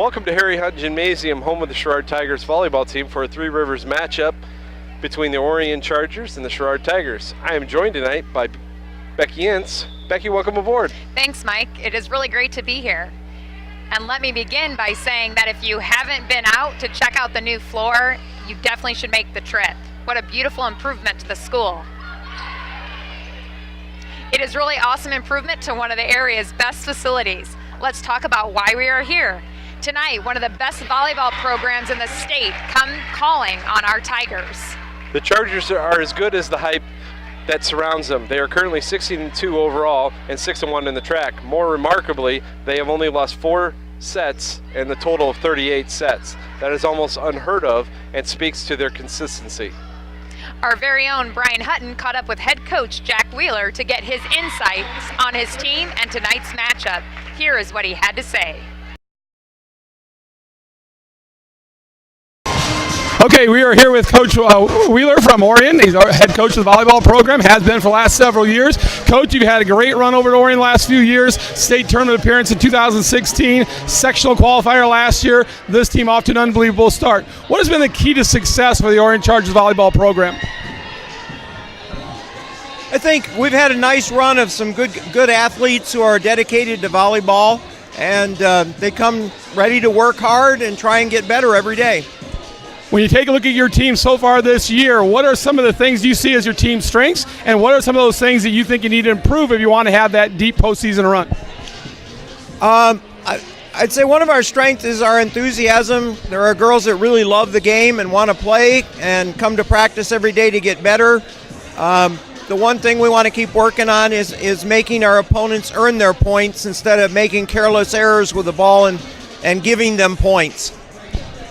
Welcome to Harry Hunt Gymnasium, home of the Sherrard Tigers volleyball team, for a Three Rivers matchup between the Orion Chargers and the Sherrard Tigers. I am joined tonight by Becky Ince. Becky, welcome aboard. Thanks, Mike. It is really great to be here. And let me begin by saying that if you haven't been out to check out the new floor, you definitely should make the trip. What a beautiful improvement to the school. It is really awesome improvement to one of the area's best facilities. Let's talk about why we are here. Tonight, one of the best volleyball programs in the state come calling on our Tigers. The Chargers are as good as the hype that surrounds them. They are currently 16-2 overall and 6-1 in the track. More remarkably, they have only lost 4 sets in the total of 38 sets. That is almost unheard of and speaks to their consistency. Our very own Brian Hutton caught up with head coach Jack Wheeler to get his insights on his team and tonight's matchup. Here is what he had to say. Okay, we are here with Coach Wheeler from Orion. He's our head coach of the volleyball program, has been for the last several years. Coach, you've had a great run over at Orion the last few years. State tournament appearance in 2016, sectional qualifier last year. This team off to an unbelievable start. What has been the key to success for the Orion Chargers volleyball program? I think we've had a nice run of some good athletes who are dedicated to volleyball, and they come ready to work hard and try and get better every day. When you take a look at your team so far this year, what are some of the things you see as your team's strengths, and what are some of those things that you think you need to improve if you want to have that deep postseason run? I'd say one of our strengths is our enthusiasm. There are girls that really love the game and want to play and come to practice every day to get better. The one thing we want to keep working on is making our opponents earn their points instead of making careless errors with the ball and giving them points.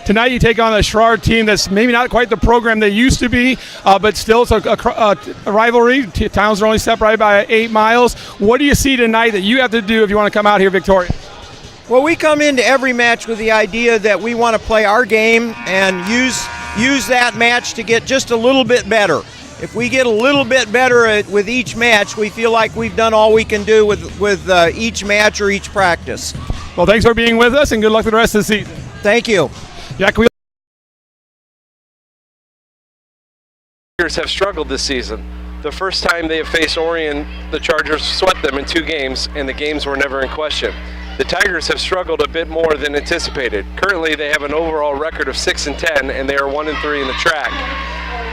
Tonight you take on a Sherrard team that's maybe not quite the program they used to be, but still it's a rivalry. Towns are only separated by 8 miles. What do you see tonight that you have to do if you want to come out here victorious? Well, we come into every match with the idea that we want to play our game and use that match to get just a little bit better. If we get a little bit better with each match, we feel like we've done all we can do with each match or each practice. Well, thanks for being with us, and good luck with the rest of the season. Thank you. Jack, Tigers have struggled this season. The first time they have faced Orion, the Chargers swept them in 2 games, and the games were never in question. The Tigers have struggled a bit more than anticipated. Currently, they have an overall record of 6-10, and they are 1-3 in the track.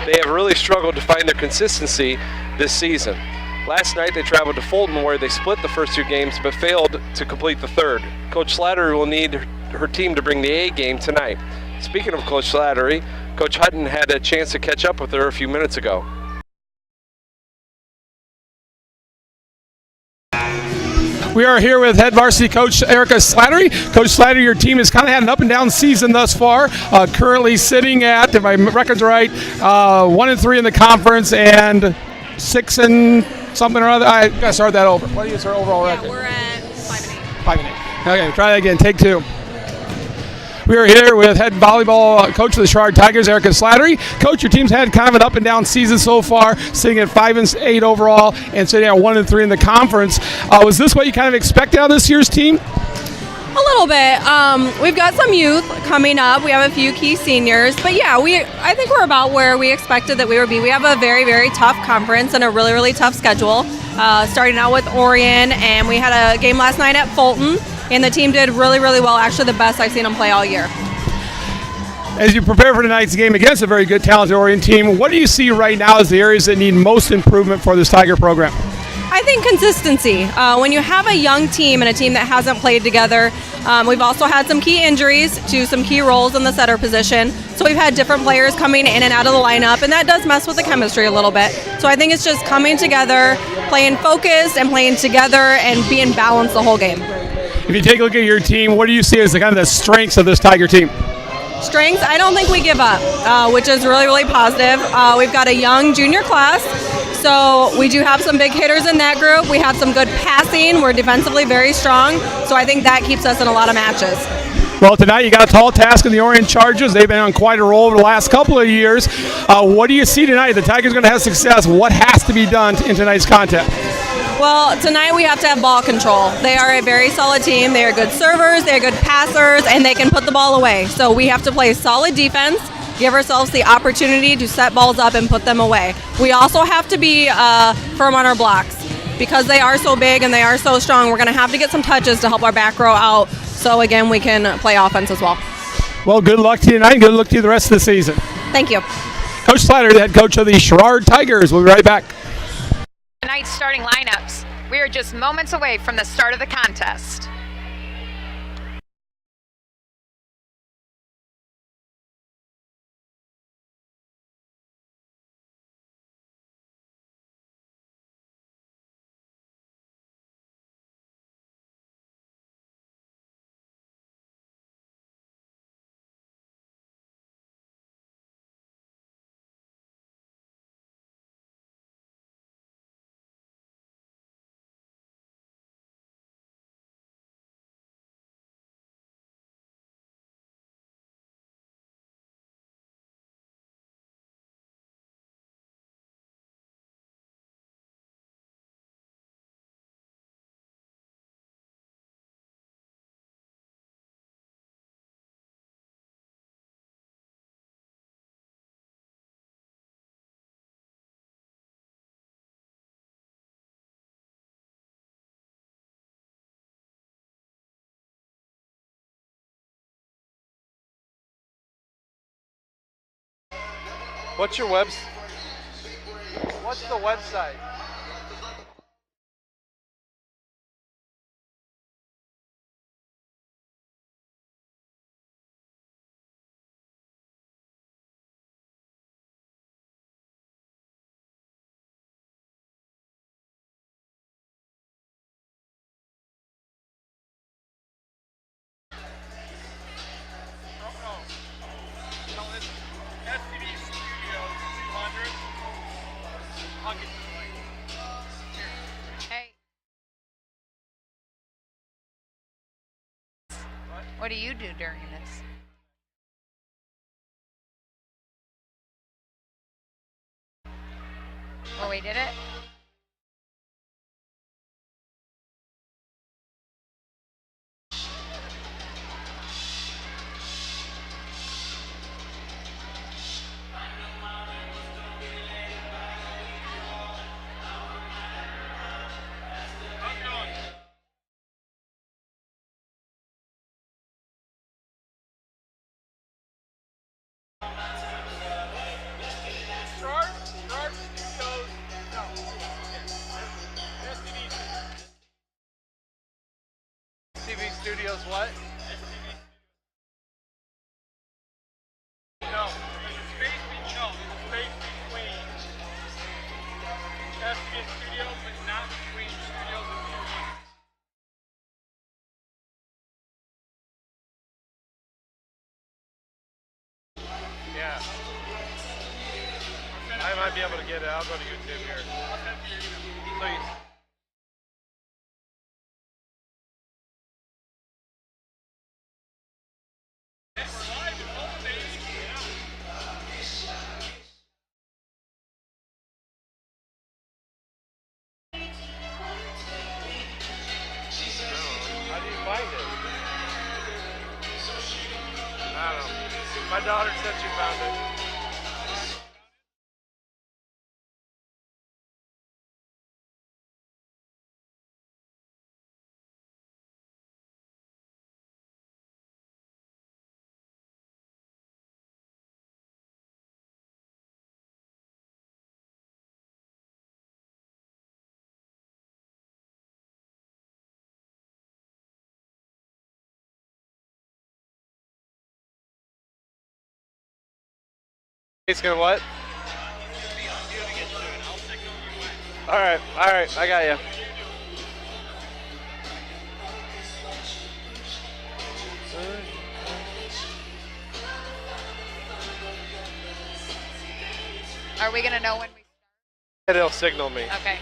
They have really struggled to find their consistency this season. Last night, they traveled to Fulton, where they split the first 2 games, but failed to complete the third. Coach Slattery will need her team to bring the A game tonight. Speaking of Coach Slattery, Coach Hutton had a chance to catch up with her a few minutes ago. we are here with head varsity coach Erica Slattery. Coach Slattery, your team has kind of had an up and down season thus far. Currently sitting at, if my record's right, 1-3 in the conference and 6 and something or other. I gotta start that over. What is our overall record? We're at 5-8. 5-8. Okay, try that again. Take 2. We are here with head volleyball coach of the Sherrard Tigers, Erica Slattery. Coach, your team's had kind of an up and down season so far, sitting at 5-8 overall and sitting at 1-3 in the conference. Was this what you kind of expected out of this year's team? A little bit. We've got some youth coming up. We have a few key seniors, but yeah, I think we're about where we expected that we would be. We have a very, very tough conference and a really, really tough schedule. Starting out with Orion, and we had a game last night at Fulton. And the team did really, really well. Actually, the best I've seen them play all year. As you prepare for tonight's game against a very good, talented Orion team, what do you see right now as the areas that need most improvement for this Tiger program? I think consistency. When you have a young team and a team that hasn't played together, we've also had some key injuries to some key roles in the setter position. So we've had different players coming in and out of the lineup, and that does mess with the chemistry a little bit. So I think it's just coming together, playing focused and playing together and being balanced the whole game. If you take a look at your team, what do you see as the kind of the strengths of this Tiger team? Strengths, I don't think we give up, which is really, really positive. We've got a young junior class, so we do have some big hitters in that group. We have some good passing. We're defensively very strong, so I think that keeps us in a lot of matches. Well, tonight you got a tall task in the Orion Chargers. They've been on quite a roll over the last couple of years. What do you see tonight? The Tigers are going to have success. What has to be done in tonight's contest? Well, tonight we have to have ball control. They are a very solid team. They are good servers, they are good passers, and they can put the ball away. So we have to play solid defense, give ourselves the opportunity to set balls up and put them away. We also have to be firm on our blocks. Because they are so big and they are so strong, we're going to have to get some touches to help our back row out. So, again, we can play offense as well. Well, good luck to you tonight. Good luck to you the rest of the season. Thank you. Coach Slatter, the head coach of the Sherrard Tigers. We'll be right back. Tonight's starting lineups. We are just moments away from the start of the contest. What's the website? Hey. What do you do during this? Oh, we did it? TV Studios what? No, there's a space between STV Studios, but not between studios and TV. Yeah. I might be able to get it. I'll go to YouTube here. So you How do you find it? I don't know. My daughter said she found it. It's gonna what? All right, I got you. Are we gonna know when we It'll signal me. start? Okay.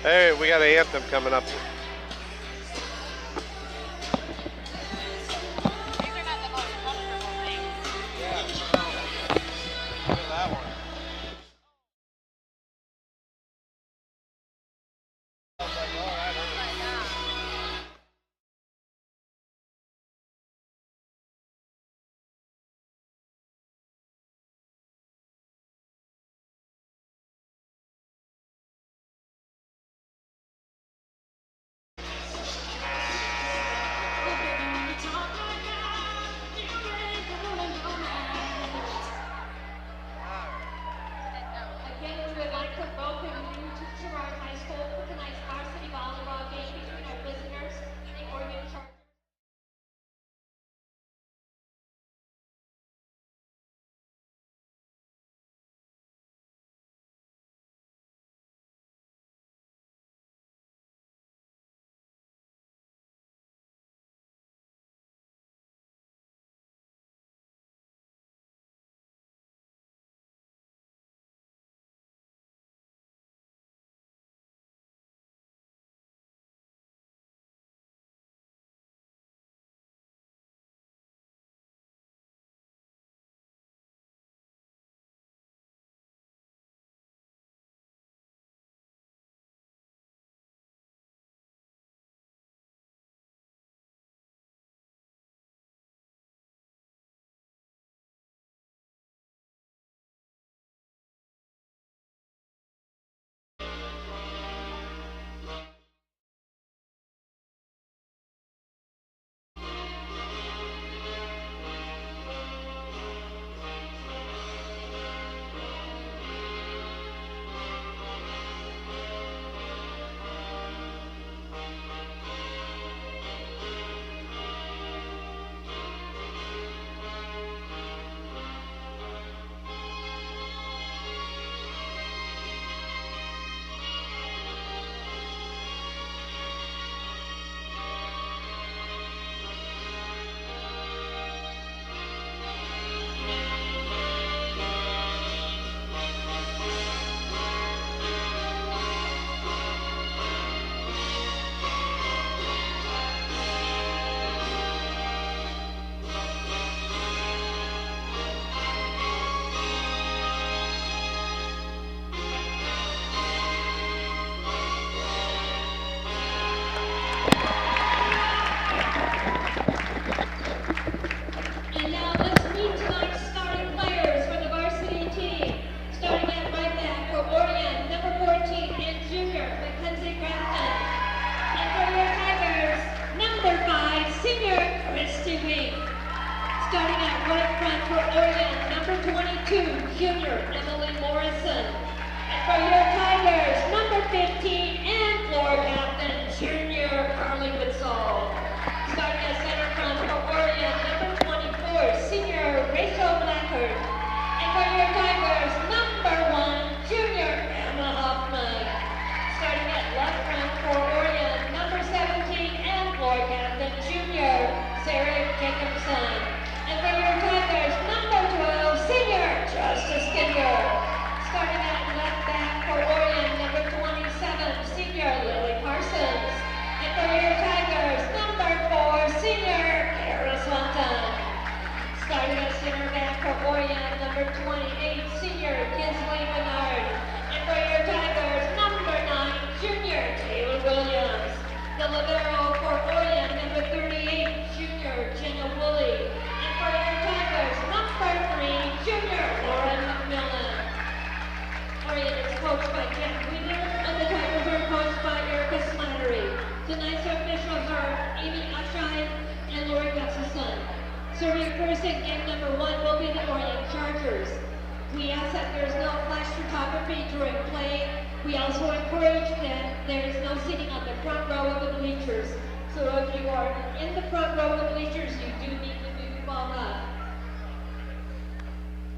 Hey, we got an anthem coming up. like to welcome you to Sherrard High School for tonight's varsity volleyball game between our visitors, the Orion Chargers. And now let's meet tonight's starting players for the varsity team. Starting at right back for Orion, number 14 and junior, Mackenzie Grafton. And for your Tigers, number 5, senior, Christy Wing. Starting at right front for Orion, number 22, junior, Emily Morrison. And for your Tigers, number 15 and floor captain, junior, Carly Witzel. Starting at center front for Orion, number 24, senior Rachel Blackard. And for your Tigers, number 1, junior Emma Hoffman. Starting at left front for Orion, number 17 and floor captain, junior Sarah Jacobson. And for your Tigers, number 12, senior Justice Ginger. Starting at left back for Orion, number 27, senior Lily Parsons. And for your Tigers, number 4, senior Kara Swanton. Starting at center back for Orion, number 28, senior Kinsley Bernard. And for your Tigers, number 9, junior Taylor Williams. The libero for Orion, number 38, junior Jenna Woolley. And for your Tigers, number 3, junior Lauren McMillan. Orion is coached by Jack Wheeler, and the Tigers are coached by Erica Slattery. Tonight's officials are Amy Ashine and Lori Gustafson. Serving first in game number 1 will be the Orion Chargers. We ask that there is no flash photography during play. We also encourage that there is no seating on the front row of the bleachers. So if you are in the front row of the bleachers, you do need to move the ball up.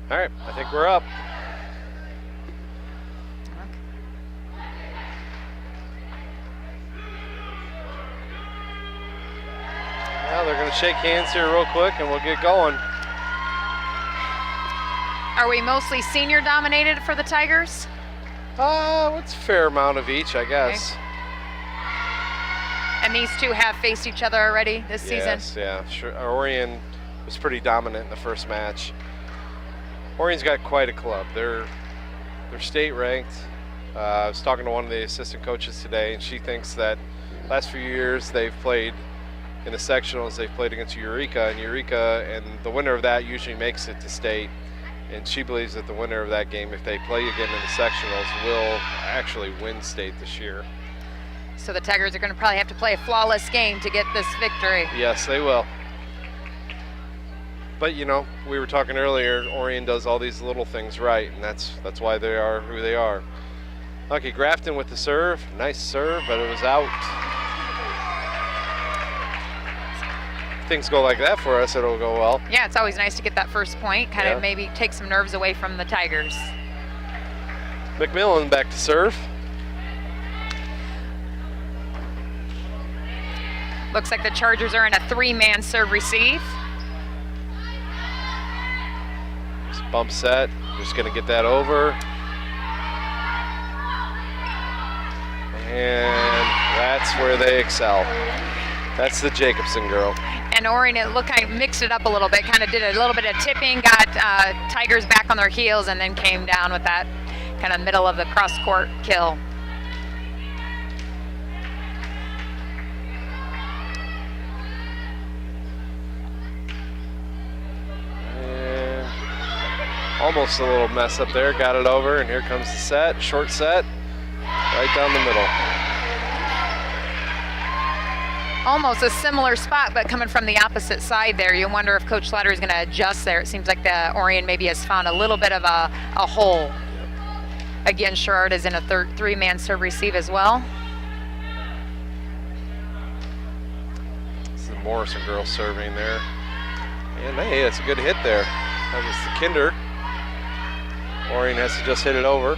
All right, I think we're up. Well, they're going to shake hands here real quick and we'll get going. Are we mostly senior dominated for the Tigers? It's a fair amount of each, I guess. Okay. And these two have faced each other already this season? Yes, yeah. Sure. Orion was pretty dominant in the first match. Orion's got quite a club. They're state ranked. I was talking to one of the assistant coaches today, and she thinks that last few years they've played in the sectionals, they've played against Eureka, and the winner of that usually makes it to state. And she believes that the winner of that game, if they play again in the sectionals, will actually win state this year. So the Tigers are going to probably have to play a flawless game to get this victory. Yes, they will. But you know, we were talking earlier, Orion does all these little things right, and that's why they are who they are. Lucky Grafton with the serve. Nice serve, but it was out. Things go like that for us, it'll go well. Yeah, it's always nice to get that first point, kind of maybe take some nerves away from the Tigers. McMillan back to serve. Looks like the Chargers are in a 3-man serve receive. Just bump set, just gonna get that over. And that's where they excel. That's the Jacobson girl. And Orion, it looked kind of mixed it up a little bit, kind of did a little bit of tipping, got Tigers back on their heels, and then came down with that kind of middle of the cross-court kill. And almost a little mess up there, got it over, and here comes the set, short set, right down the middle. Almost a similar spot, but coming from the opposite side there. You wonder if Coach Slatter is going to adjust there. It seems like the Orion maybe has found a little bit of a hole. Again, Sherrard is in a 3-man serve receive as well. This is the Morrison girl serving there. And hey, that's a good hit there. That was the Kinder. Orion has to just hit it over.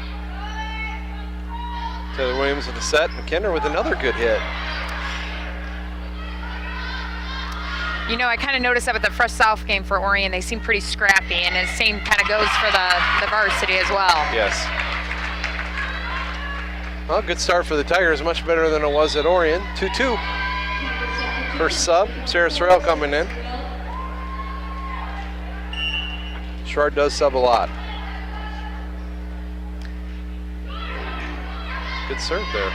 Taylor Williams with the set, and Kinder with another good hit. You know, I kind of noticed that with the Fresh South game for Orion, they seem pretty scrappy, and the same kind of goes for the varsity as well. Yes. Well, good start for the Tigers, much better than it was at Orion. 2-2. First sub, Sarah Sorrell coming in. Sherrard does sub a lot. Good serve there.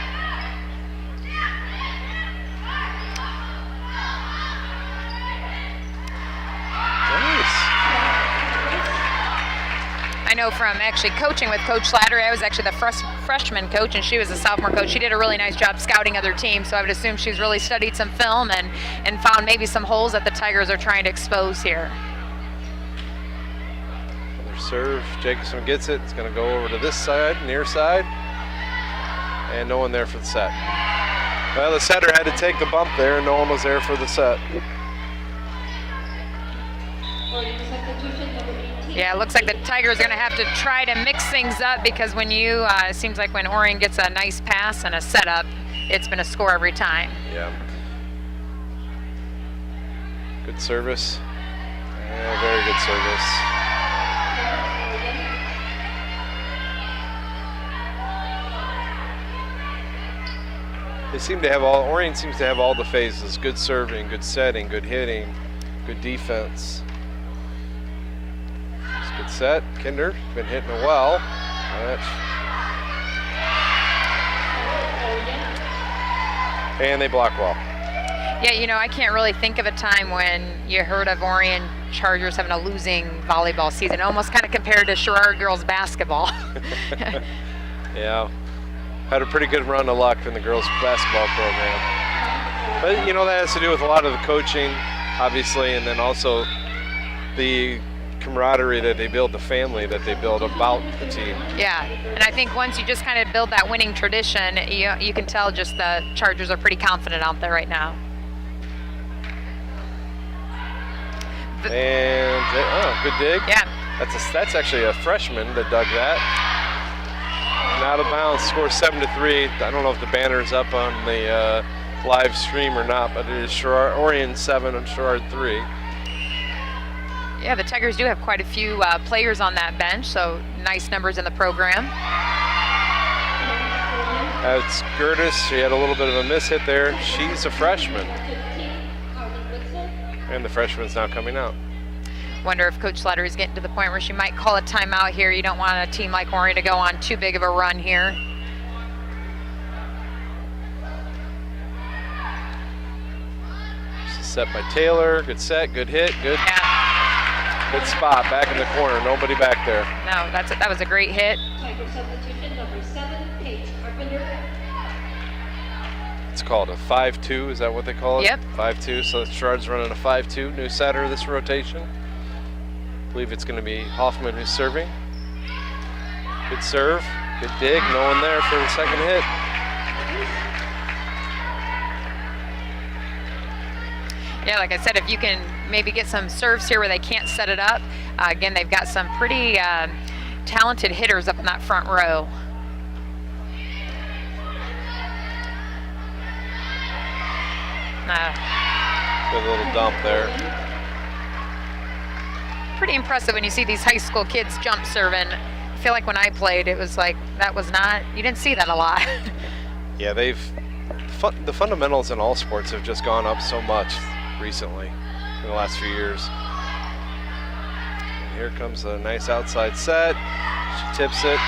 I know from actually coaching with Coach Slattery, I was actually the freshman coach and she was a sophomore coach. She did a really nice job scouting other teams, so I would assume she's really studied some film and found maybe some holes that the Tigers are trying to expose here. Another serve, Jacobson gets it. It's going to go over to this side, near side, and no one there for the set. Well, the setter had to take the bump there, and no one was there for the set. Yeah, it looks like the Tigers are going to have to try to mix things up because when it seems like when Orion gets a nice pass and a setup, it's been a score every time. Yeah. Good service. Yeah, very good service. They seem to have Orion seems to have all the phases. Good serving, good setting, good hitting, good defense. Good set. Kinder been hitting it well. And they block well. Yeah, you know, I can't really think of a time when you heard of Orion Chargers having a losing volleyball season. Almost kind of compared to Sherrard girls basketball. Yeah. Had a pretty good run of luck in the girls basketball program. But, you know, that has to do with a lot of the coaching, obviously, and then also the camaraderie that they build, the family that they build about the team. Yeah, and I think once you just kind of build that winning tradition, you can tell just the Chargers are pretty confident out there right now. Good dig. Yeah. That's actually a freshman that dug that. And out of bounds, score 7-3. I don't know if the banner's up on the live stream or not, but it is Orion 7 and Sherrard 3. Yeah, the Tigers do have quite a few players on that bench, so nice numbers in the program. That's Gertis. She had a little bit of a miss hit there. She's a freshman. And the freshman's now coming out. Wonder if Coach Slatter is getting to the point where she might call a timeout here. You don't want a team like Orion to go on too big of a run here. Set by Taylor. Good set, good hit, good. Yeah. Good spot, back in the corner, nobody back there. No, that was a great hit. Tiger substitution number 7, Paige Carpenter. It's called a 5-2, is that what they call it? Yep. 5-2, so Sherrard's running a 5-2, new setter this rotation. I believe it's going to be Hoffman who's serving. Good serve, Good dig, no one there for the second hit. Yeah, like I said, if you can maybe get some serves here where they can't set it up. Again, they've got some pretty talented hitters up in that front row. Good little dump there. Pretty impressive when you see these high school kids jump serving. I feel like when I played, it was like you didn't see that a lot. Yeah, the fundamentals in all sports have just gone up so much recently in the last few years. And here comes a nice outside set. She tips it.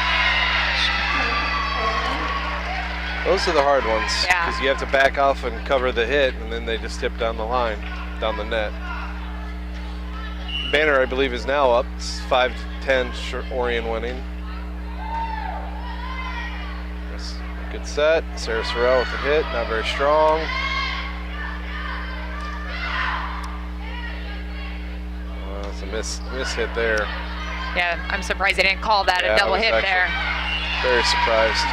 Those are the hard ones, because you have to back off and cover the hit, and then they just tip down the line, down the net. Banner, I believe, is now up. It's 5-10 Orion winning. Good set. Sarah Sorrell with the hit, not very strong. It's a miss hit there. Yeah, I'm surprised they didn't call that a double hit there. Very surprised.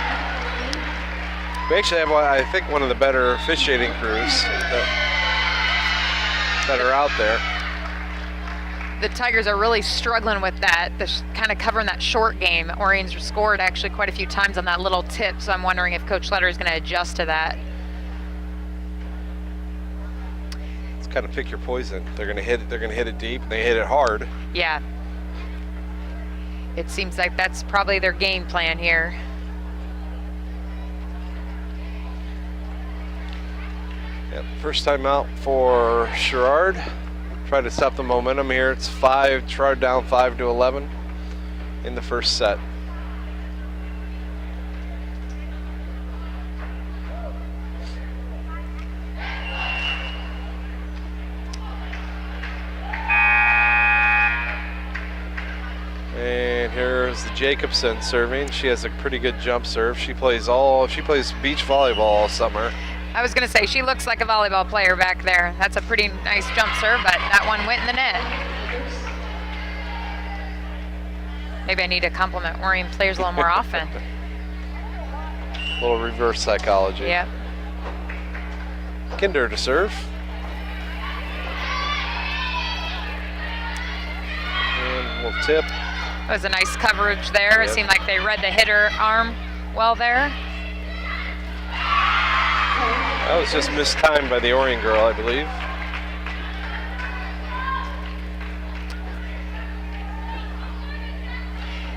We actually have, I think, one of the better officiating crews that are out there. The Tigers are really struggling with that, kind of covering that short game. Orion's scored actually quite a few times on that little tip, so I'm wondering if Coach Letter is going to adjust to that. It's kind of pick your poison. They're going to hit it. They're going to hit it deep. They hit it hard. Yeah. It seems like that's probably their game plan here. Yep. First time out for Sherrard. Try to stop the momentum here. It's Sherrard down 5-11 in the first set. And here's the Jacobson serving. She has a pretty good jump serve. She plays beach volleyball all summer. I was going to say, she looks like a volleyball player back there. That's a pretty nice jump serve, but that one went in the net. Maybe I need to compliment Orion players a little more often. A little reverse psychology. Yep. Kinder to serve. And we'll tip. That was a nice coverage there. Yep. It seemed like they read the hitter arm well there. That was just mistimed by the Orion girl, I believe.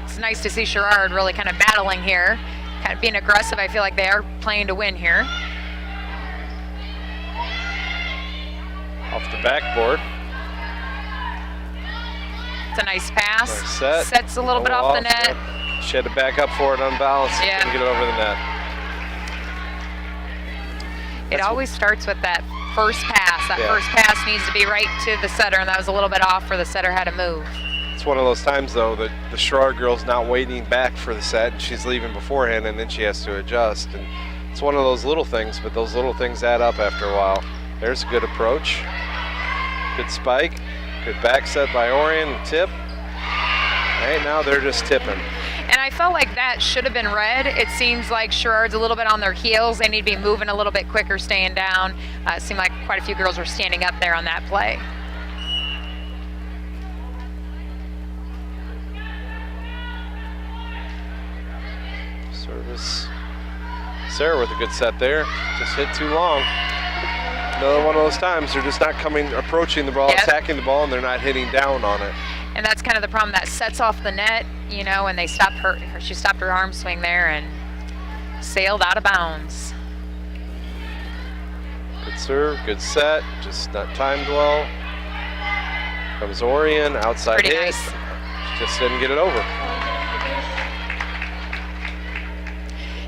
It's nice to see Sherrard really kind of battling here, kind of being aggressive. I feel like they are playing to win here. Off the backboard. It's a nice pass. Nice set. Sets a little bit off the net. Yep. She had to back up for it unbalanced. Yeah. Couldn't get it over the net. It always starts with that first pass. That first pass needs to be right to the setter, and that was a little bit off where the setter had to move. It's one of those times, though, that the Sherrard girl's not waiting back for the set, and she's leaving beforehand, and then she has to adjust. And it's one of those little things, but those little things add up after a while. There's a good approach. Good spike. Good back set by Orion. Tip. Right now they're just tipping. And I felt like that should have been read. It seems like Sherrard's a little bit on their heels. They need to be moving a little bit quicker, staying down. It seemed like quite a few girls were standing up there on that play. Service. Sarah with a good set there. Just hit too long. Another one of those times they're just not approaching the ball, attacking the ball, and they're not hitting down on it. And that's kind of the problem. That sets off the net, you know, and she stopped her arm swing there and sailed out of bounds. Good serve, good set, just not timed well. Comes Orion, outside Pretty hit. nice. Just didn't get it over.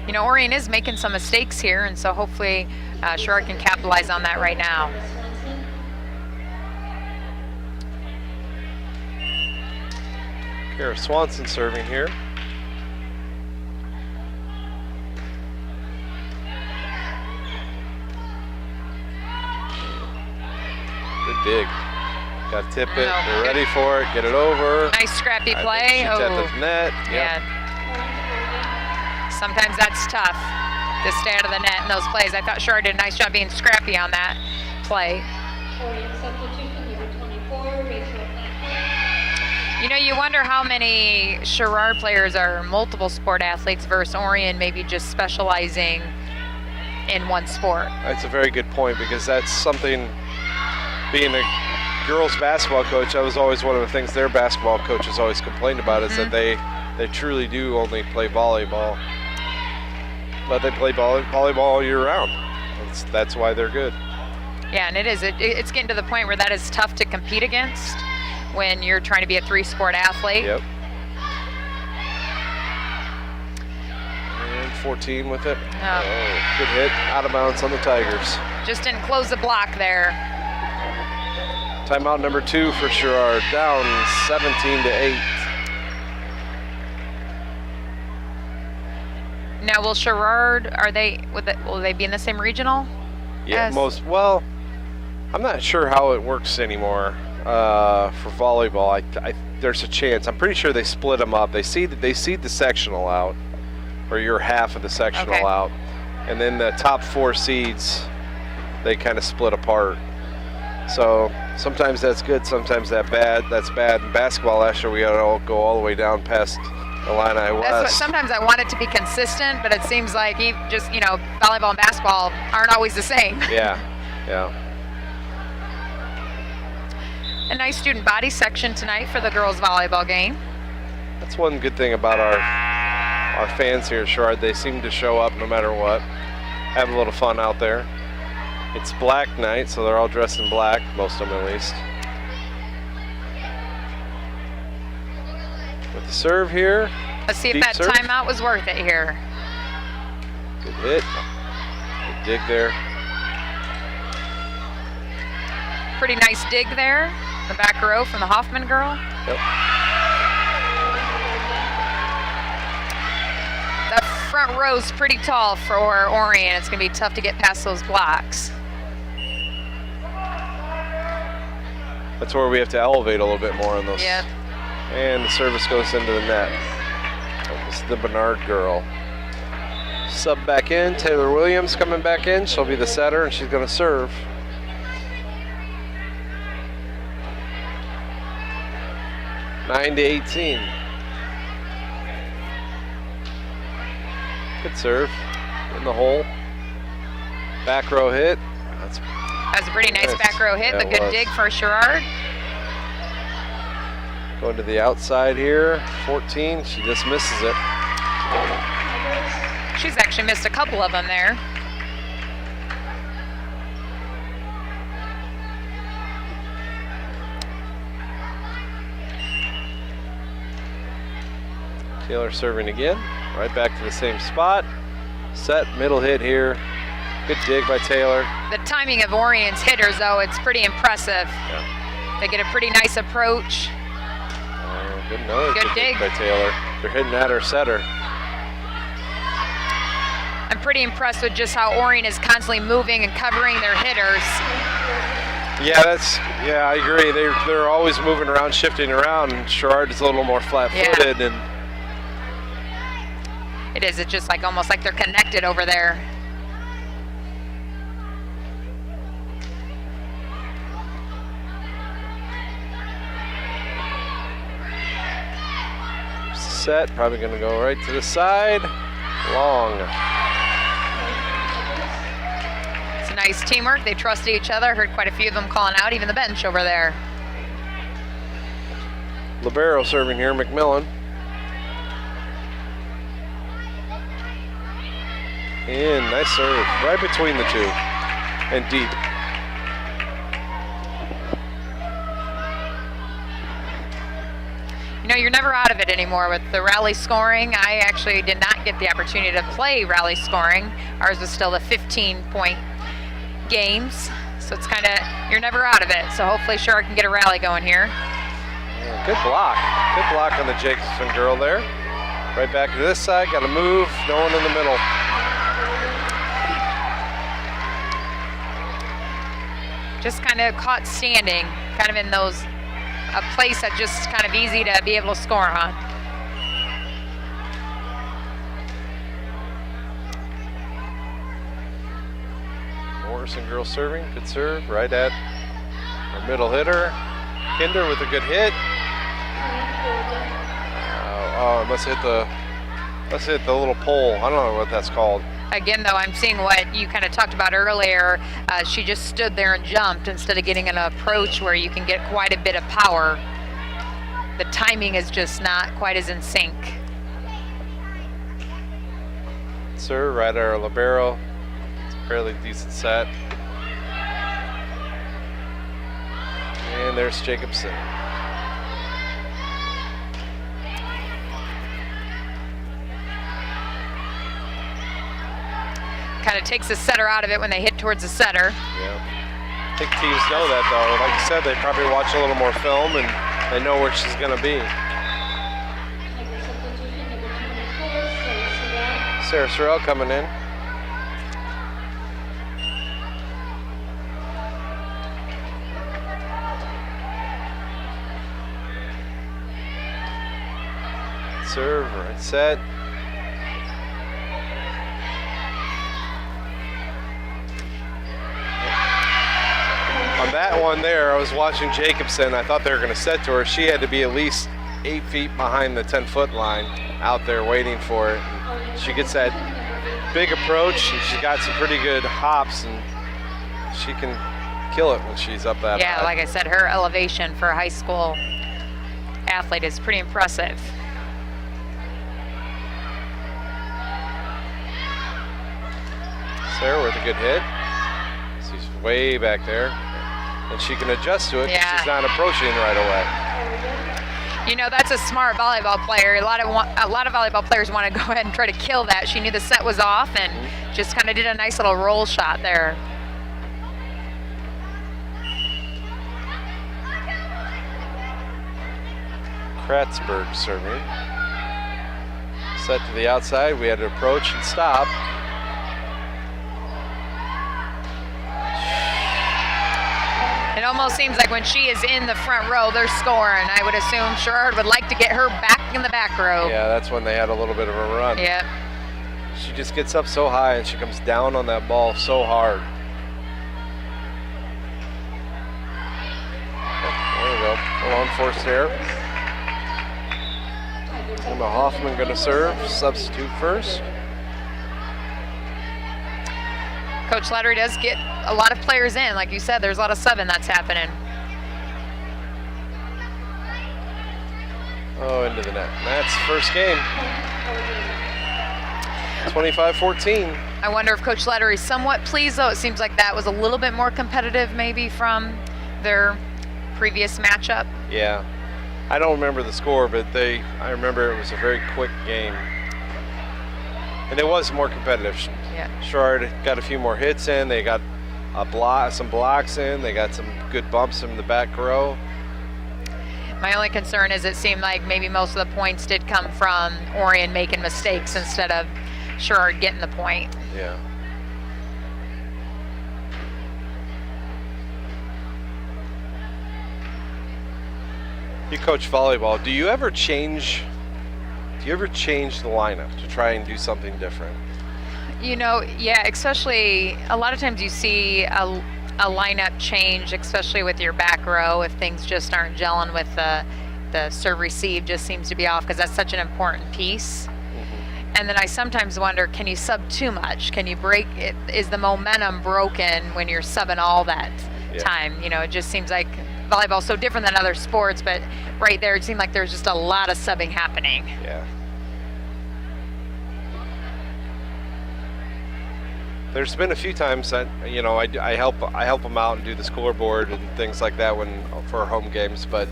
You know, Orion is making some mistakes here, and so hopefully Sherrard can capitalize on that right now. Kara Swanson serving here. Good dig. Got to tip it. They're ready for it. Get it over. Nice scrappy I play. think she's at the net. Yep. Yeah. sometimes that's tough to stay out of the net in those plays. I thought Sherrard did a nice job being scrappy on that play. Orion substitution, number 24, Rachel Blackburn. You know, you wonder how many Sherrard players are multiple sport athletes versus Orion maybe just specializing in one sport. That's a very good point, because that's something, being a girls basketball coach, that was always one of the things their basketball coaches always complained about, is that they truly do only play volleyball. But they play volleyball all year round. That's why they're good. Yeah, and it is. It's getting to the point where that is tough to compete against when you're trying to be a three-sport athlete. Yep. And 14 with it. Oh. Oh, good hit. Out of bounds on the Tigers. Just didn't close the block there. Timeout number 2 for Sherrard. Down 17-8. Now, will Sherrard, will they be in the same regional? Yeah, Yes. well, I'm not sure how it works anymore for volleyball. There's a chance. I'm pretty sure they split them up. They seed the sectional out, or your half of the sectional Okay. out, and then the top 4 seeds, they kind of split apart. So sometimes that's good, sometimes that's bad. In basketball last year, we had to go all the way down past Illini West. Sometimes I want it to be consistent, but it seems like volleyball and basketball aren't always the same. Yeah. A nice student body section tonight for the girls volleyball game. That's one good thing about our fans here at Sherrard. They seem to show up no matter what. Have a little fun out there. It's black night, so they're all dressed in black, most of them at least. With the serve here. Let's see if Deep that serve. timeout was worth it here. Good hit. Good dig there. Pretty nice dig there. The back row from the Hoffman girl. Yep. That front row's pretty tall for Orion. It's going to be tough to get past those blocks. That's where we have to elevate a little bit more on those. Yep. And the service goes into the net. This is the Bernard girl. Sub back in. Taylor Williams coming back in. She'll be the setter, and she's going to serve. 9-18. Good serve. In the hole. Back row hit. That's a pretty nice back row hit, Yeah, but it good was. dig for Sherrard. going to the outside here. 14. She just misses it. She's actually missed a couple of them there. Taylor serving again. Right back to the same spot. Set, middle hit here. Good dig by Taylor. The timing of Orion's hitters, though, it's pretty impressive. Yeah. They get a pretty nice approach. Good dig. by Taylor. They're hitting at her setter. I'm pretty impressed with just how Orion is constantly moving and covering their hitters. Yeah, I agree. They're always moving around, shifting around. And Sherrard is a little more flat-footed, and it is. It's just like almost like they're connected over there. set. Probably going to go right to the side. Long. It's nice teamwork. They trusted each other. Heard quite a few of them calling out, even the bench over there. Libero serving here, McMillan. In, nice serve, right between the two, and deep. You know, you're never out of it anymore with the rally scoring. I actually did not get the opportunity to play rally scoring. Ours was still the 15-point games, so it's kind of, you're never out of it. So hopefully Sherrard can get a rally going here. Yeah, good block on the Jacobson girl there. Right back to this side, got to move, no one in the middle. Just kind of caught standing, kind of in those, a place that's just kind of easy to be able to score on. Morrison girls serving. Good serve. Right at our middle hitter. Kinder with a good hit. Oh, it must hit the little pole. I don't know what that's called. Again, though, I'm seeing what you kind of talked about earlier. She just stood there and jumped instead of getting an approach where you can get quite a bit of power. The timing is just not quite as in sync. Serve right at our libero. It's a fairly decent set. And there's Jacobson. Kind of takes the setter out of it when they hit towards the setter. Yeah. I think teams know that, though. Like you said, they probably watch a little more film and they know where she's going to be. Sarah Sorrell coming in. Serve, right set. On that one there, I was watching Jacobson. I thought they were going to set to her. She had to be at least 8 feet behind the 10-foot line out there waiting for it. She gets that big approach, and she's got some pretty good hops, and she can kill it when she's up that high. Yeah, like I said, her elevation for a high school athlete is pretty impressive. Sarah with a good hit. She's way back there. And she can adjust to it because she's not approaching right away. You know, that's a smart volleyball player. A lot of volleyball players want to go ahead and try to kill that. She knew the set was off and just kind of did a nice little roll shot there. Kratzberg serving. Set to the outside. We had to approach and stop. It almost seems like when she is in the front row, they're scoring. I would assume Sherrard would like to get her back in the back row. Yeah, that's when they had a little bit of a run. Yep. She just gets up so high and she comes down on that ball so hard. Oh, there we go. A little unforced error. Emma Hoffman going to serve. Substitute first. Coach Slattery does get a lot of players in. Like you said, there's a lot of subbing that's happening. Oh, into the net. And that's first game. 25-14. I wonder if Coach Slattery is somewhat pleased, though. It seems like that was a little bit more competitive maybe from their previous matchup. Yeah. I don't remember the score, but I remember it was a very quick game. And it was more competitive. Yeah. Sherrard got a few more hits in. They got some blocks in. They got some good bumps in the back row. My only concern is it seemed like maybe most of the points did come from Orion making mistakes instead of Sherrard getting the point. Yeah. You coach volleyball. Do you ever change the lineup to try and do something different? You know, yeah, especially a lot of times you see a lineup change, especially with your back row, if things just aren't gelling with the serve receive just seems to be off because that's such an important piece. Mm-hmm. And then I sometimes wonder, can you sub too much? Can you break it? Is the momentum broken when you're subbing all that time? You know, it just seems like volleyball's so different than other sports, but right there it seemed like there's just a lot of subbing happening. Yeah. There's been a few times that I help them out and do the scoreboard and things like that for home games, but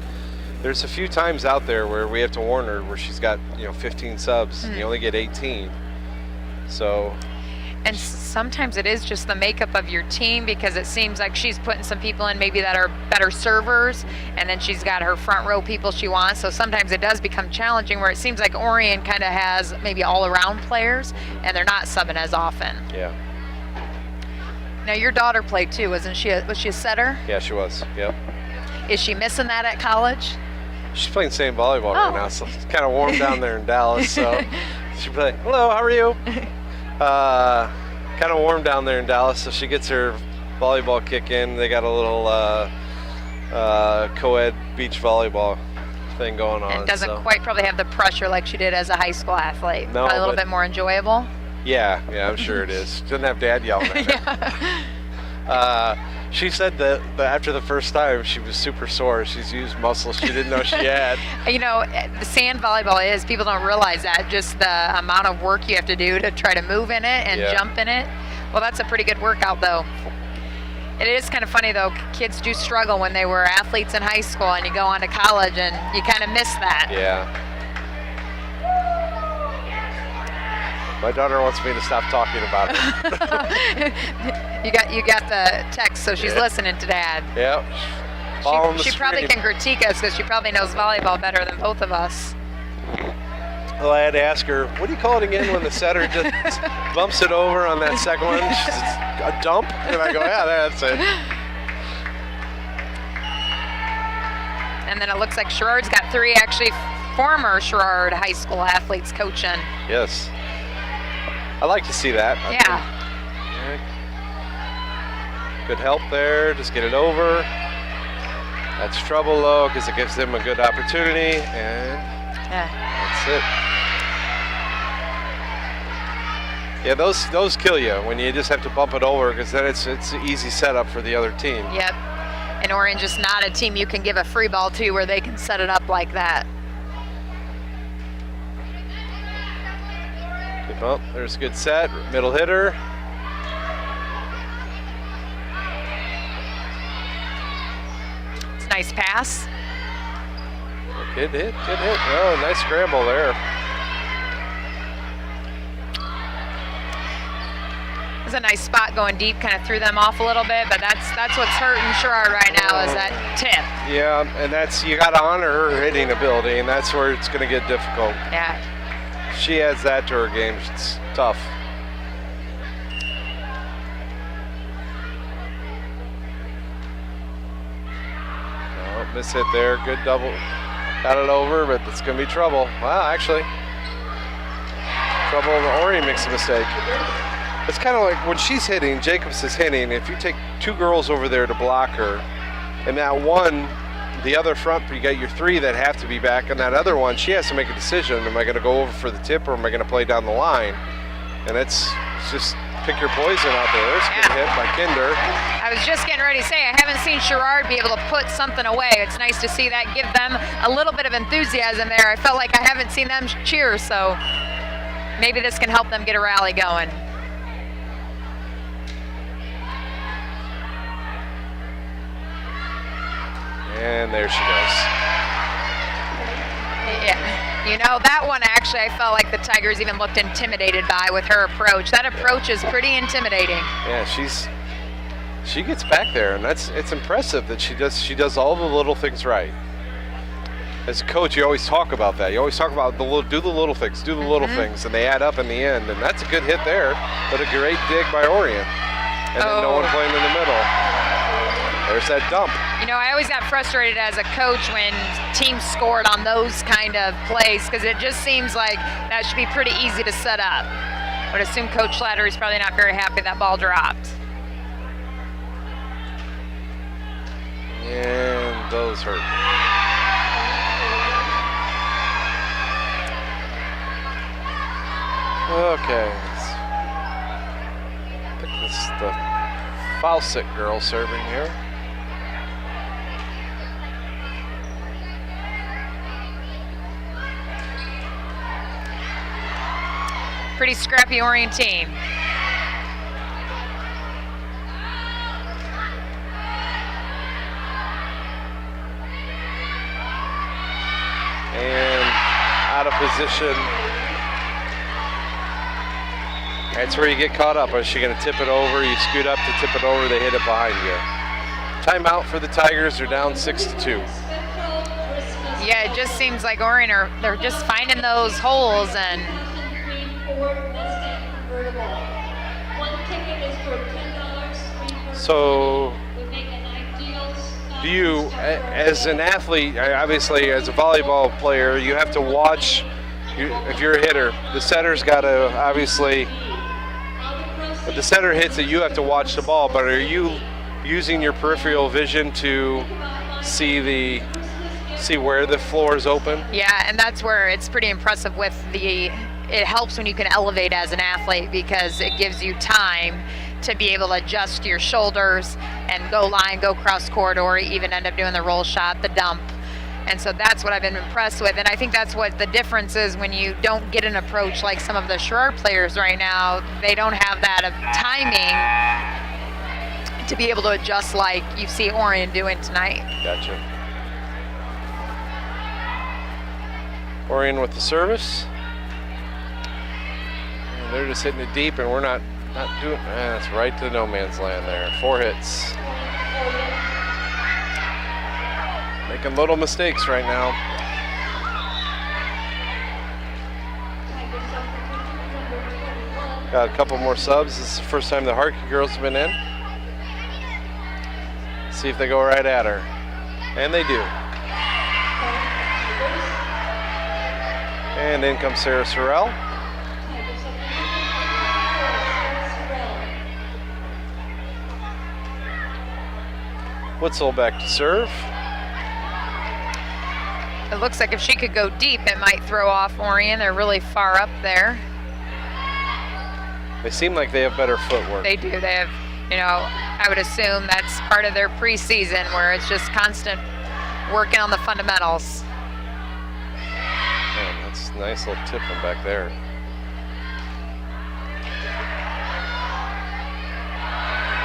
there's a few times out there where we have to warn her where she's got 15 subs and you only get 18. So. And sometimes it is just the makeup of your team because it seems like she's putting some people in maybe that are better servers, and then she's got her front row people she wants. So sometimes it does become challenging where it seems like Orion kind of has maybe all-around players, and they're not subbing as often. Yeah. Now your daughter played too, wasn't she? Was she a setter? Yeah, she was. Yep. Is she missing that at college? She's playing same volleyball right now, so it's kind of warm down there in Dallas. So she play. Hello, how are you? Kind of warm down there in Dallas, so she gets her volleyball kick in. They got a little co-ed beach volleyball thing going on. And doesn't so. quite probably have the pressure like she did as a high school athlete. No, probably a little but- bit more enjoyable. Yeah, I'm sure it is. Doesn't have dad yelling at her. She said that after the first time she was super sore. She's used muscles she didn't know she had. You know, the sand volleyball is, people don't realize that, just the amount of work you have to do to try to move in it and Yeah. jump in it. Well, that's a pretty good workout, though. It is kind of funny, though. Kids do struggle when they were athletes in high school and you go on to college and you kind of miss that. Yeah. My daughter wants me to stop talking about it. You got the text, so she's Yeah. listening to Dad. Yep. All on the She probably screen. can critique us because she probably knows volleyball better than both of us. Well, I had to ask her, what do you call it again when the setter just bumps it over on that second one? She says, a dump? And I go, yeah, that's it. And then it looks like Sherrard's got 3 actually former Sherrard high school athletes coaching. Yes. I like to see that. Yeah. Good help there. Just get it over. That's trouble, though, because it gives them a good opportunity. And Yeah. that's it. Yeah, those kill you when you just have to bump it over, because then it's an easy setup for the other team. Yep. And Orion just not a team you can give a free ball to where they can set it up like that. Good bump. There's a good set. Middle hitter. It's a nice pass. Good hit. Good hit. Oh, nice scramble there. It was a nice spot going deep, kind of threw them off a little bit, but that's what's hurting Sherrard right now is that tip. Yeah, and you got to honor her hitting ability, and that's where it's going to get difficult. Yeah. She adds that to her game. It's tough. Oh, miss hit there. Good double. Got it over, but it's going to be trouble. Wow, actually. Trouble. Orion makes a mistake. It's kind of like when she's hitting, Jacobs is hitting. If you take 2 girls over there to block her, and that one, the other front, you got your 3 that have to be back, and that other one, she has to make a decision. Am I going to go over for the tip, or am I going to play down the line? And it's just pick your poison out there. There's a good hit by Kinder. I was just getting ready to say, I haven't seen Sherrard be able to put something away. It's nice to see that, give them a little bit of enthusiasm there. I felt like I haven't seen them cheer, so maybe this can help them get a rally going. And there she goes. Yeah, you know, that one actually I felt like the Tigers even looked intimidated by with her approach. That approach is pretty intimidating. Yeah, she gets back there, and it's impressive that she does all the little things right. As a coach, you always talk about that. You always talk about do the little things, things, and they add up in the end. And that's a good hit there, but a great dig by Orion. And then no one playing in the middle. There's that dump. You know, I always got frustrated as a coach when teams scored on those kind of plays because it just seems like that should be pretty easy to set up. I would assume Coach Slattery's probably not very happy that ball dropped. And those hurt. Okay. I think this is the Faucet girl serving here. Pretty scrappy Orion team. And out of position. That's where you get caught up. Is she going to tip it over? You scoot up to tip it over, they hit it behind you. Timeout for the Tigers. They're down 6-2. Yeah, it just seems like Orion they're just finding those holes and So, do you, as an athlete, obviously as a volleyball player, you have to watch, if you're a hitter, the setter's got to obviously But the setter hits it, you have to watch the ball, but are you using your peripheral vision to see where the floor is open? Yeah, and that's where it's pretty impressive with it helps when you can elevate as an athlete because it gives you time to be able to adjust your shoulders and go line, go cross court, or even end up doing the roll shot, the dump. And so that's what I've been impressed with. And I think that's what the difference is when you don't get an approach like some of the Sherrard players right now. They don't have that timing to be able to adjust like you see Orion doing tonight. Gotcha. Orion with the service. And they're just hitting it deep, and we're not doing. That's right to no man's land there. 4 hits. Making little mistakes right now. Got a couple more subs. This is the first time the Harkey girls have been in. See if they go right at her. And they do. And in comes Sarah Sorrell. Witzel back to serve. It looks like if she could go deep, it might throw off Orion. They're really far up there. They seem like they have better footwork. They do. They have, I would assume that's part of their preseason where it's just constant working on the fundamentals. Man, that's a nice little tip from back there.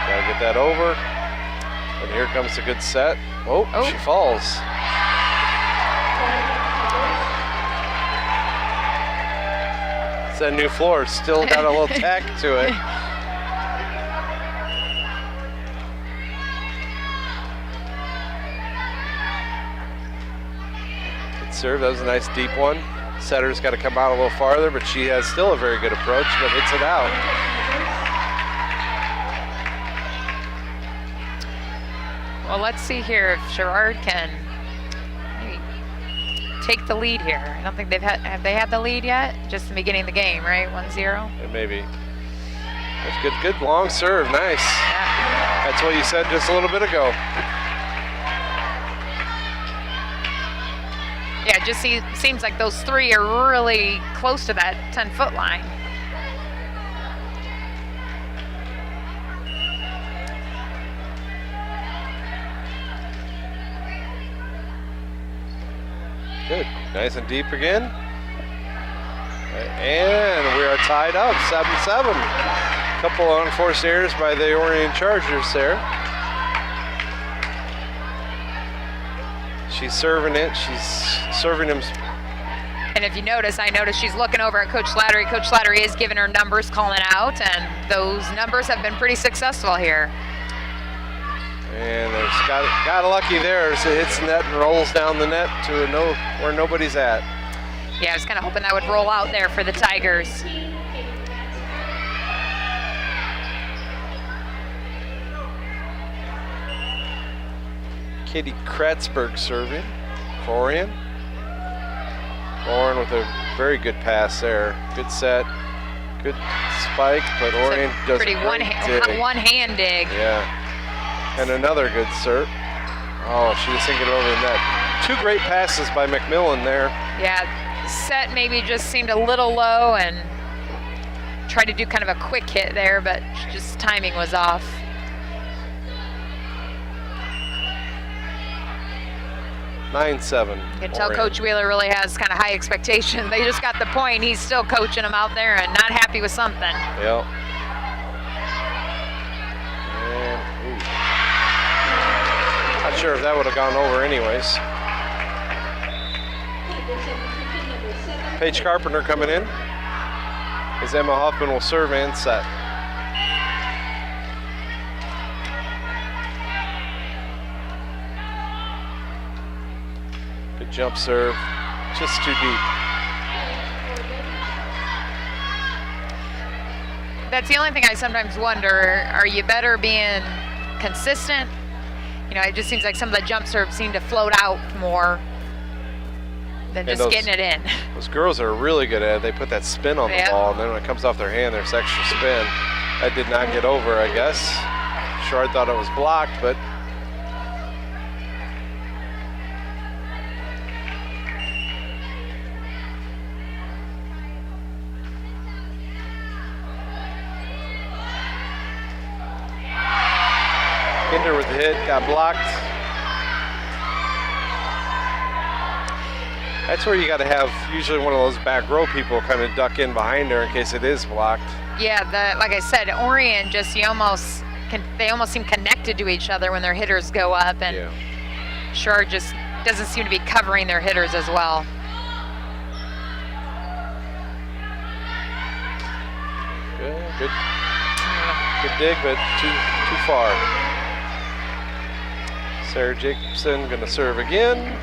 Gotta get that over. And here comes a good set. Oh. She falls. It's that new floor. Still got a little tack to it. Good serve. That was a nice deep one. Setter's got to come out a little farther, but she has still a very good approach, but hits it out. Well, let's see here if Sherrard can maybe take the lead here. I don't think have they had the lead yet? Just the beginning of the game, right? 1-0? And maybe. That's good long serve, nice. Yeah. That's what you said just a little bit ago. Yeah, it just seems like those three are really close to that 10-foot line. Good, nice and deep again. And we are tied up, 7-7. Couple of unforced errors by the Orion Chargers there. She's serving it, she's serving him. And if you notice, I noticed she's looking over at Coach Slattery. Coach Slattery is giving her numbers, calling out, and those numbers have been pretty successful here. And there's got lucky there as it hits the net and rolls down the net to where nobody's at. Yeah, I was kind of hoping that would roll out there for the Tigers. Katie Kratzberg serving for Orion. Orion with a very good pass there. Good set, good spike, but Orion does pretty a great dig. one-hand dig. Yeah. And another good cert. Oh, she just didn't get it over the net. 2 great passes by McMillan there. Yeah, set maybe just seemed a little low and tried to do kind of a quick hit there, but just timing was off. You 9-7. You can tell Coach Wheeler really has kind of high expectations. They just got the point. He's still coaching them out there and not happy with something. Yep. Not sure if that would have gone over anyways. Paige Carpenter coming in as Emma Hoffman will serve and set. Good jump serve, just too deep. That's the only thing I sometimes wonder, are you better being consistent? It just seems like some of the jump serves seem to float out more than just getting it in. Those girls are really good at it. They put that spin on the ball, and then when it comes off their hand, there's extra spin. That did not get over, I guess. Sure, I thought it was blocked, but Kinder with the hit, got blocked. That's where you got to have usually one of those back row people kind of duck in behind her in case it is blocked. Yeah, like I said, Orion just they almost seem connected to each other when their hitters go up, and Sure just doesn't seem to be covering their hitters as well. Good dig, but too far. Sarah Jacobson gonna serve again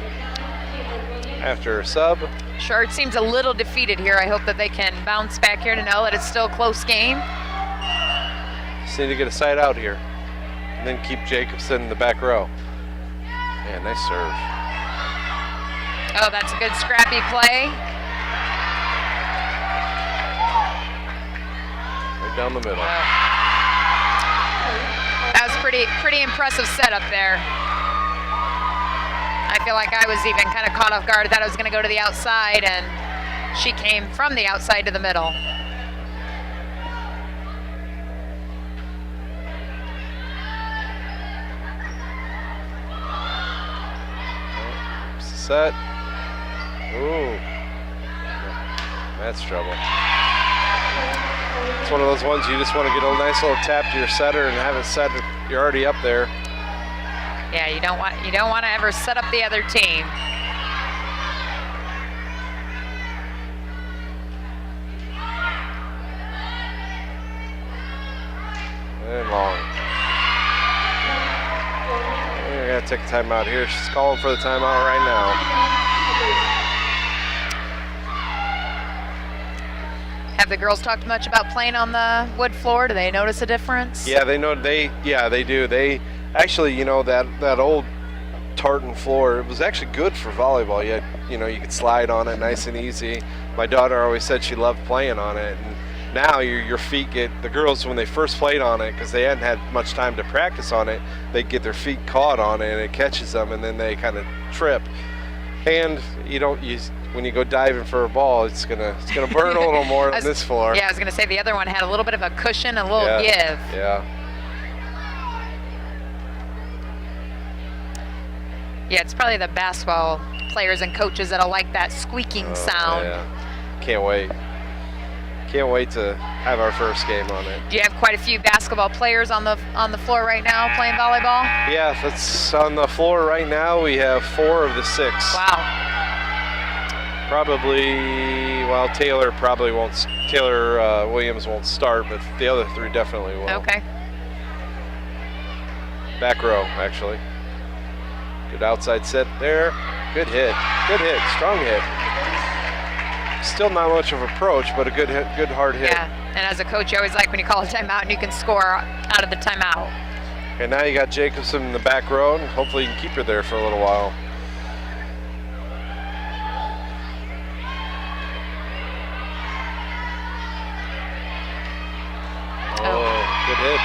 after a sub. Sure, it seems a little defeated here. I hope that they can bounce back here to know that it's still a close game. Just need to get a side out here, and then keep Jacobson in the back row. Man, nice serve. Oh, that's a good scrappy play. Right down the middle. That was pretty impressive setup there. I feel like I was even kind of caught off guard. I thought I was going to go to the outside, and she came from the outside to the middle. Set. Ooh. That's trouble. It's one of those ones you just want to get a nice little tap to your setter and have it set. You're already up there. Yeah, you don't want to ever set up the other team. And long. We're gonna take a timeout here. She's calling for the timeout right now. Have the girls talked much about playing on the wood floor? Do they notice a difference? Yeah, they know. They do. They actually, you know, that old tartan floor, it was actually good for volleyball. You could slide on it nice and easy. My daughter always said she loved playing on it, and now your feet get, the girls when they first played on it, because they hadn't had much time to practice on it, they get their feet caught on it and it catches them, and then they kind of trip. And when you go diving for a ball, it's gonna burn a little more on this floor. Yeah, I was gonna say the other one had a little bit of a cushion, a little give. Yeah. Yeah, it's probably the basketball players and coaches that'll like that squeaking sound. Yeah. Can't wait. Can't wait to have our first game on it. Do you have quite a few basketball players on the floor right now playing volleyball? Yeah, that's on the floor right now. We have 4 of the 6. Wow. Probably, well, Taylor Williams won't start, but the other 3 definitely will. Okay. Back row, actually. Good outside set there. Good hit. Good hit. Strong hit. Still not much of approach, but a good hit, good hard hit. Yeah, and as a coach, you always like when you call a timeout and you can score out of the timeout. And now you got Jacobson in the back row, and hopefully you can keep her there for a little while. Oh, good hit.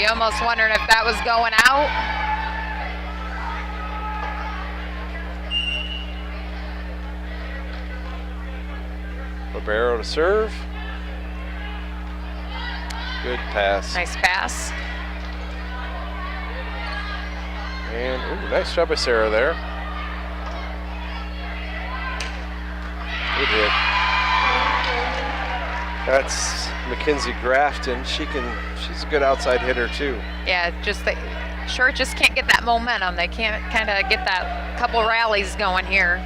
You almost wondering if that was going out. Libero to serve. Good pass. Nice pass. And nice job by Sarah there. Good hit. That's Mackenzie Grafton. She's a good outside hitter too. Yeah, just can't get that momentum. They can't kind of get that couple rallies going here.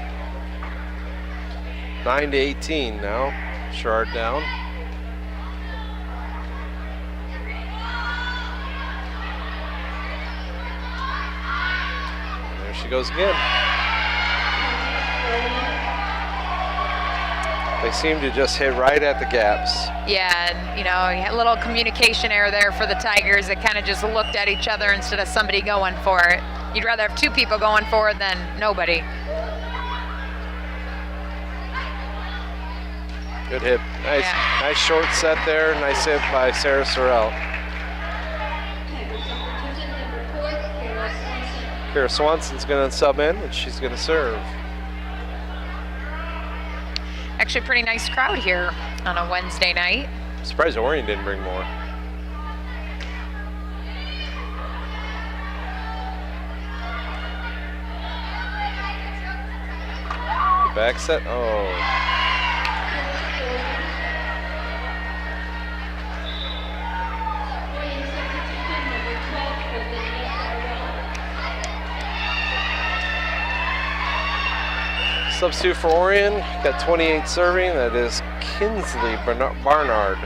9-18 now. Shard down. And there she goes again. They seem to just hit right at the gaps. Yeah, and you had a little communication error there for the Tigers. That kind of just looked at each other instead of somebody going for it. You'd rather have 2 people going for it than nobody. Good hit. Nice, Yeah. nice short set there. Nice hit by Sarah Sorrell. Substitution number 4, Kara Swanson. Kara Swanson's going to sub in, and she's going to serve. Actually, pretty nice crowd here on a Wednesday night. I'm surprised Orion didn't bring more. The back set. Oh. Orion substitution number 12 for Lydia Farwell. Substitute for Orion, got 28 serving. That is Kinsley Barnard.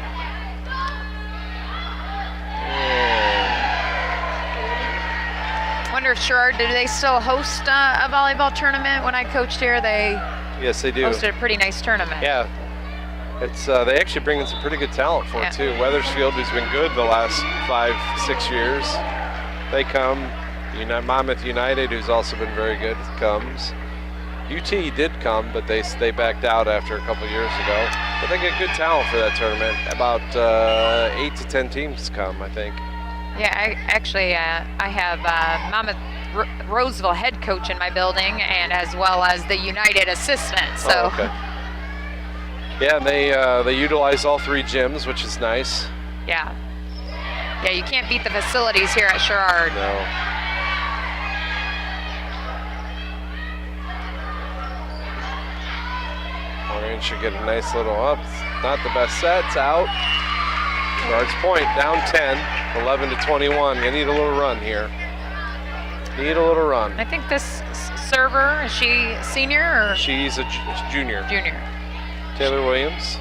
Wonder if Sherrard, do they still host a volleyball tournament? When I coached here, they Yes, they do. hosted a pretty nice tournament. Yeah, it's they actually bring in some pretty good talent for Yeah. it too. Weathersfield, who's been good the last 5-6 years, they come. Monmouth United, who's also been very good, comes. UT did come, but they backed out after a couple years ago. But they get good talent for that tournament. About 8 to 10 teams come, I think. Yeah, I have Monmouth Roseville head coach in my building, and as well as the United assistant. So Oh, okay. Yeah, and they utilize all 3 gyms, which is nice. yeah, you can't beat the facilities here at Sherrard. No. Orion should get a nice little up. It's not the best set. It's out. Sherrard's point down 10, 11 to 21. They need a little run here. Need a little run. I think this server, is she senior or She's a junior. junior? Taylor Williams.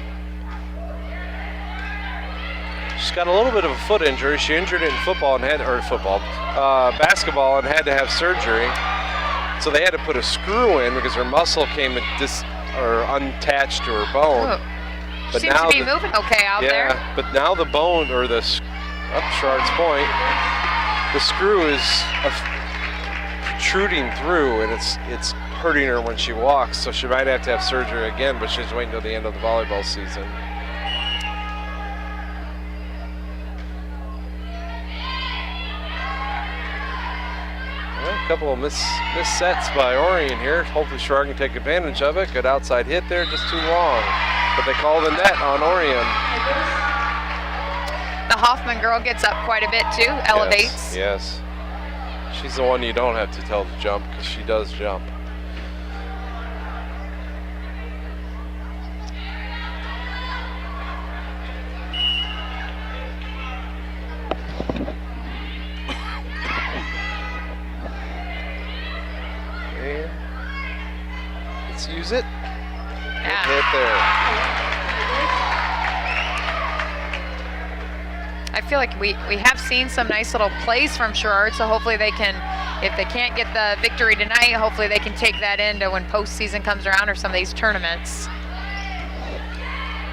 She's got a little bit of a foot injury. She injured it in basketball and had to have surgery. So they had to put a screw in because her muscle came unattached to her bone. Oh, But seems now to be moving okay out there. Yeah, but now the bone, or up Sherrard's point, the screw is protruding through, and it's hurting her when she walks. So she might have to have surgery again, but she's waiting until the end of the volleyball season. Well, a couple of missed sets by Orion here. Hopefully Sherrard can take advantage of it. Good outside hit there, just too long. But they call the net on Orion. The Hoffman girl gets up quite a bit too, elevates. Yes. She's the one you don't have to tell to jump because she does jump. And let's use it. Yeah. Hit there. I feel like we have seen some nice little plays from Sherrard, so hopefully they can, if they can't get the victory tonight, hopefully they can take that into when postseason comes around or some of these tournaments.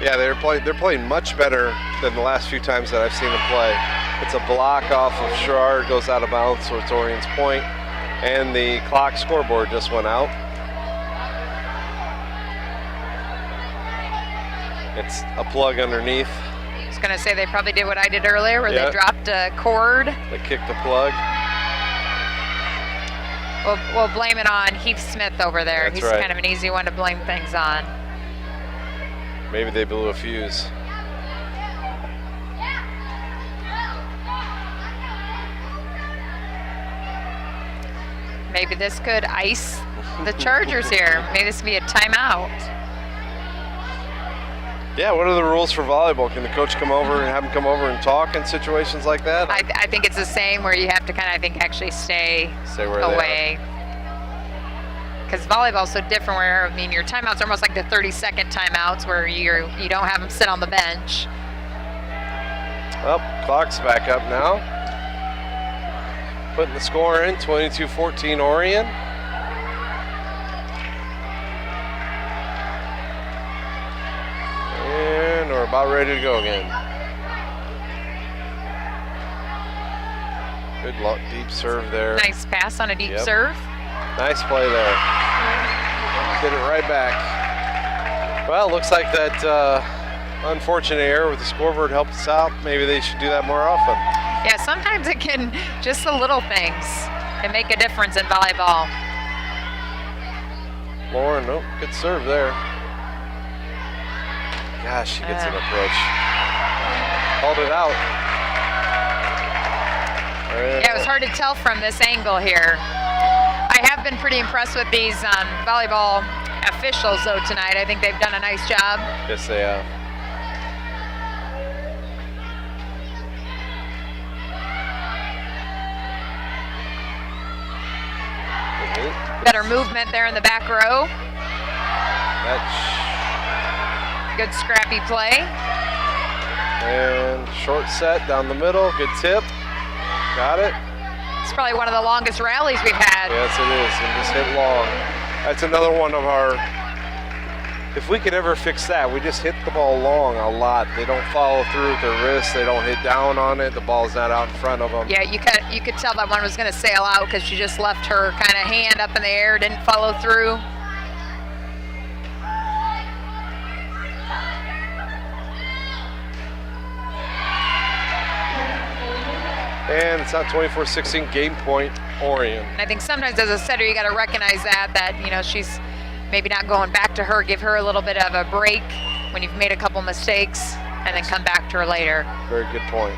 Yeah, they're playing much better than the last few times that I've seen them play. It's a block off of Sherrard, goes out of bounds, so it's Orion's point, and the clock scoreboard just went out. It's a plug underneath. I was gonna say they probably did what I did earlier, where Yeah. they dropped a cord. They kicked the plug. We'll blame it on Heath Smith over there. That's He's right. kind of an easy one to blame things on. Maybe they blew a fuse. Maybe this could ice the Chargers here. Maybe this could be a timeout. Yeah, what are the rules for volleyball? Can the coach come over and have him come over and talk in situations like that? I think it's the same where you have to kind of, I think, actually stay Stay where they are. away. Because volleyball's so different where, I mean, your timeouts are almost like the 30-second timeouts where you don't have them sit on the bench. Well, clock's back up now. Putting the score in, 22-14 Orion. And we're about ready to go again. Good luck, deep serve there. Nice pass on a deep Yep. serve. Nice play there. Get it right back. Well, looks like that unfortunate error with the scoreboard helped us out. Maybe they should do that more often. Yeah, sometimes it can, just the little things can make a difference in volleyball. Lauren, nope, good serve there. Gosh, she gets an approach. Called it out. Yeah, it was hard to tell from this angle here. I have been pretty impressed with these volleyball officials, though, tonight. I think they've done a nice job. Yes, they have. Better movement there in the back row. Good scrappy play. And short set down the middle. Good tip. Got it. It's probably one of the longest rallies we've had. Yes, it is. And just hit long. That's another one of our. If we could ever fix that, we just hit the ball long a lot. They don't follow through with their wrists. They don't hit down on it. The ball's not out in front of them. Yeah, you could tell that one was going to sail out because she just left her kind of hand up in the air, didn't follow through. And it's on 24-16, game point, Orion. And I think sometimes as a setter, you got to recognize that you know she's maybe not going back to her. Give her a little bit of a break when you've made a couple mistakes, and then come back to her later. Very good point.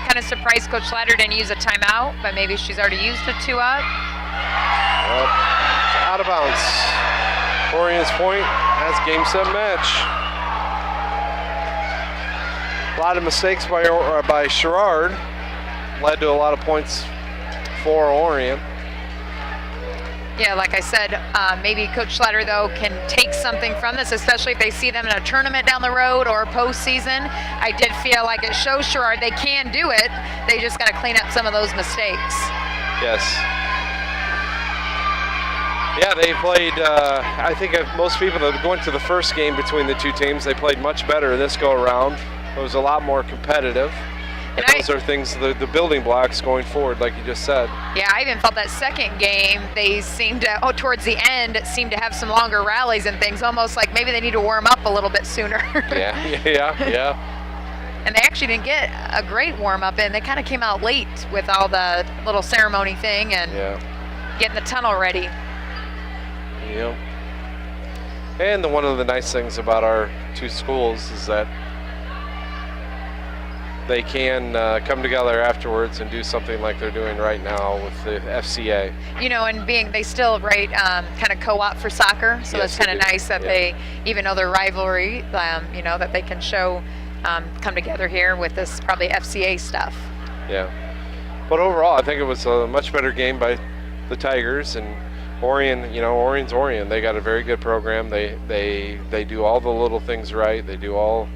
Kind of surprised Coach Slatter didn't use a timeout, but maybe she's already used a 2-up. Well, out of bounds. Orion's point has game, set, match. A lot of mistakes by Sherrard led to a lot of points for Orion. Yeah, like I said, maybe Coach Slatter, though, can take something from this, especially if they see them in a tournament down the road or postseason. I did feel like it shows Sherrard they can do it. They just got to clean up some of those mistakes. Yes. Yeah, they played, I think of most people that went to the first game between the two teams, they played much better this go around. It was a lot more competitive. And those are things, the building blocks going forward, like you just said. Yeah, I even felt that second game, they seemed to, towards the end, it seemed to have some longer rallies and things, almost like maybe they need to warm up a little bit sooner. Yeah. And they actually didn't get a great warm-up in. They kind of came out late with all the little ceremony thing and getting the tunnel ready. Yeah. And one of the nice things about our two schools is that they can come together afterwards and do something like they're doing right now with the FCA. You know, and they still kind of co-op for soccer, so yes, that's kind of nice that they, even though their rivalry, that they can show, come together here with this probably FCA stuff. Yeah, but overall, I think it was a much better game by the Tigers, and Orion. Orion's Orion. They got a very good program. They do all the little things right. They do all.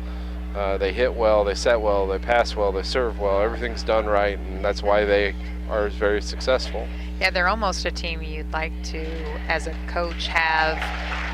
They hit well, they set well, they pass well, they serve well. Everything's done right, and that's why they are very successful. Yeah, they're almost a team you'd like to, as a coach, have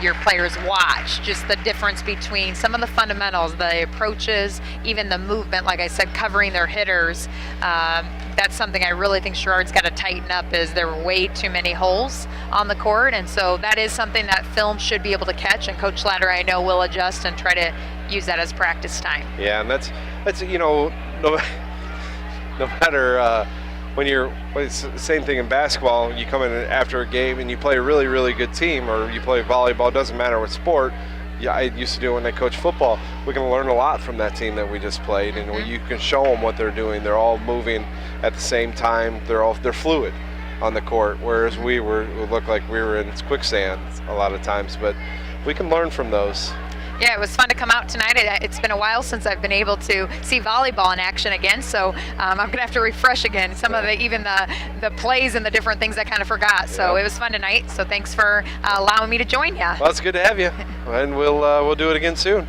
your players watch. Just the difference between some of the fundamentals, the approaches, even the movement, like I said, covering their hitters. That's something I really think Sherrard's got to tighten up, is there were way too many holes on the court, and so that is something that film should be able to catch, and Coach Slatter, I know, will adjust and try to use that as practice time. Yeah, and that's no matter it's the same thing in basketball. You come in after a game and you play a really, really good team, or you play volleyball, doesn't matter what sport. Yeah, I used to do it when I coached football. We can learn a lot from that team that we just played, and you can show them what they're doing. They're all moving at the same time. They're fluid on the court, whereas we looked like we were in quicksand a lot of times. But we can learn from those. Yeah, it was fun to come out tonight. It's been a while since I've been able to see volleyball in action again, so I'm going to have to refresh again some of the plays and the different things I kind of forgot. So it was fun tonight, so thanks for allowing me to join you. Well, it's good to have you, and we'll do it again soon.